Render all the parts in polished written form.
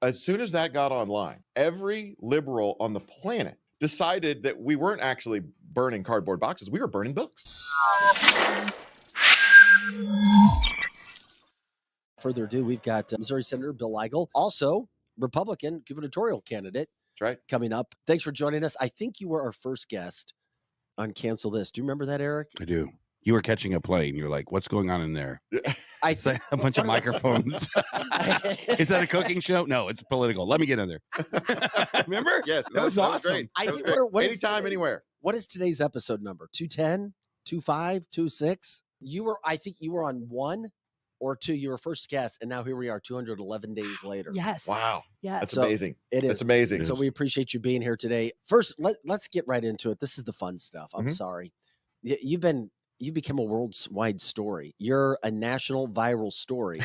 As soon as that got online, every liberal on the planet decided that we weren't actually burning cardboard boxes, we were burning books. Further ado, we've got Missouri Senator Bill Eigel, also Republican gubernatorial candidate. That's right. Coming up. Thanks for joining us. I think you were our first guest on Cancel This. Do you remember that, Eric? I do. You were catching a plane. You're like, what's going on in there? I It's like a bunch of microphones. Is that a cooking show? No, it's political. Let me get in there. Remember? Yes, that was awesome. great. I That was think great. what is Anytime, today's- anywhere. What is today's episode number? 210, 25, 26? I think you were on 1 or 2. You were first guest, and now here we are 211 days later. Yes. Wow. Yes. That's So, amazing. It is. That's amazing. So we appreciate you being here today. First, let's get right into it. This is the fun stuff. I'm Mhm. sorry. You became a worldwide story. You're a national viral story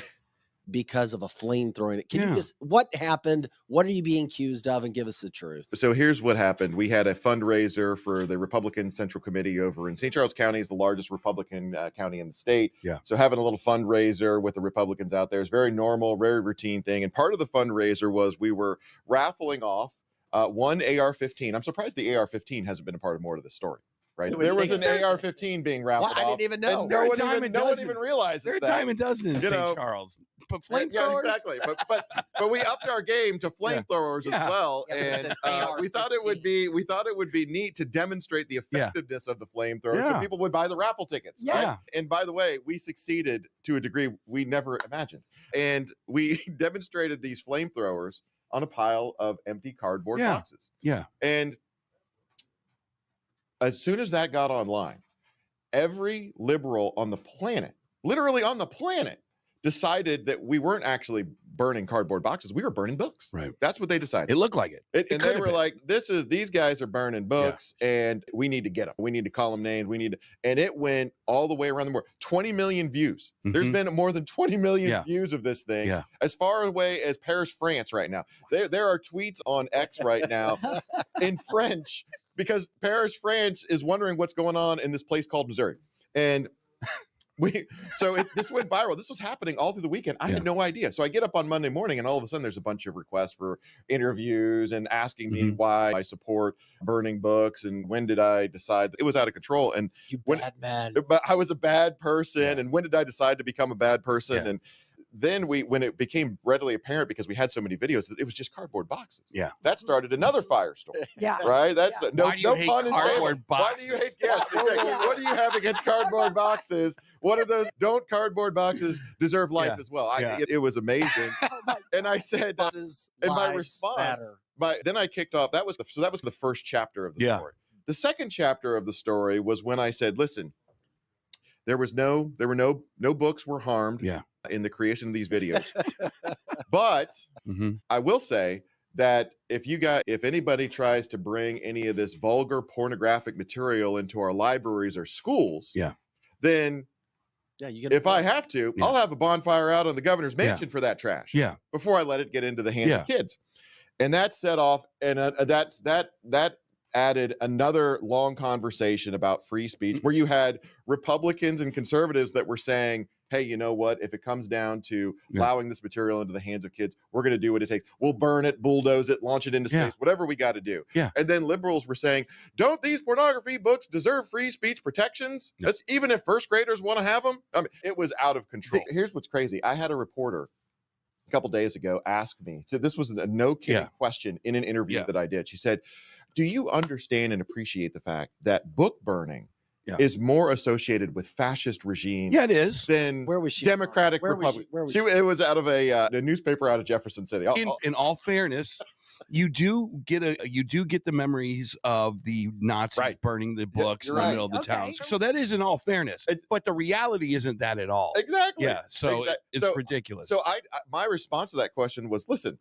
because of a flamethrowing. Can you just, what happened? What are you being accused of? And give us the truth. So here's what happened. We had a fundraiser for the Republican Central Committee over in St. Charles County, is the largest Republican county in the state. Yeah. So having a little fundraiser with the Republicans out there is very normal, very routine thing. And part of the fundraiser was we were raffling off one AR-15. I'm surprised the AR-15 hasn't been a part of more of the story. Right. There was an AR-15 being raffled off. I didn't even know. And no one even realizes They're a that. dime a dozen in St. Charles. But flamethrowers? Yeah, exactly. But we upped our game to flamethrowers as well, Yeah, and we thought it would be neat to demonstrate the effectiveness of the flamethrower, so people would buy the raffle tickets. Yeah. Right? And by the way, we succeeded to a degree we never imagined, and we demonstrated these flamethrowers on a pile of empty cardboard boxes. Yeah. And as soon as that got online, every liberal on the planet, literally on the planet, decided that we weren't actually burning cardboard boxes. We were burning books. Right. That's what they decided. It looked like it. And they were like, these guys are burning books and we need to get them. We need to call them names. And it went all the way around the world. 20 million views. There's been more than 20 million views of this thing. Yeah. As far away as Paris, France right now. There are tweets on X right now in French, because Paris, France is wondering what's going on in this place called Missouri. And this went viral. This was happening all through the weekend. I had no idea. So I get up on Monday morning and all of a sudden there's a bunch of requests for interviews and asking me why I support burning books and when did I decide that it was out of control. And bad man. But I was a bad person. And when did I decide to become a bad person? And then when it became readily apparent, because we had so many videos, that it was just cardboard boxes. Yeah. That started another firestorm. Yeah. Right? That's no Why do you hate pun intended. cardboard Why boxes? do you hate What do you have against cardboard boxes? What are those? Don't cardboard boxes deserve life as well? It was amazing. And I said, in my response, then I kicked off. That was the first chapter of the story. The second chapter of the story was when I said, listen, there were no books were harmed in the creation of these videos. But I will say that if anybody tries to bring any of this vulgar pornographic material into our libraries or schools, then if I have to, I'll have a bonfire out on the governor's mansion for that trash. Before I let it get into the hands of kids. And that set off, and that added another long conversation about free speech, where you had Republicans and conservatives that were saying, hey, you know what? If it comes down to allowing this material into the hands of kids, we're going to do what it takes. We'll burn it, bulldoze it, launch it into space, whatever we got to do. And then liberals were saying, don't these pornography books deserve free speech protections? Even if first graders want to have them? I mean, it was out of control. Here's what's crazy. I had a reporter a couple days ago ask me, so this was a no kidding question in an interview that I did. She said, do you understand and appreciate the fact that book burning is more associated with fascist regimes it is. than Democratic Republic? It was out of a newspaper out of Jefferson City. In all fairness, you do get the memories of the Nazis burning the books in the middle of the town. So that is in all fairness. But the reality isn't that at all. Exactly. Yeah. So it's ridiculous. So my response to that question was, listen,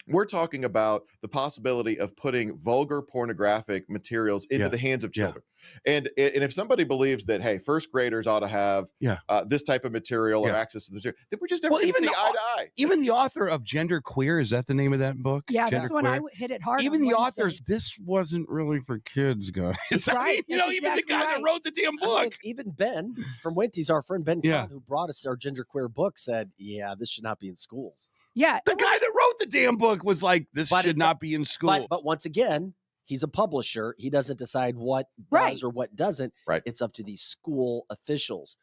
we're talking about the possibility of putting vulgar pornographic materials into the hands of children. And if somebody believes that, hey, first graders ought to have this type of material or access to the material, then we're just never going to see eye to eye. Even the author of Gender Queer, is that the name of that book? Yeah, that's when I hit it hard. Even the authors, this wasn't really for kids, guys. Right. Even the guy that wrote the damn book. I mean, even Ben from Wendy's, our friend Ben Kahn, who brought us our Gender Queer book, said, this should not be in schools. Yeah. The guy that wrote the damn book was like, this should not be in school. But once again, he's a publisher. He doesn't decide what does or what doesn't. Right. It's up to these school officials.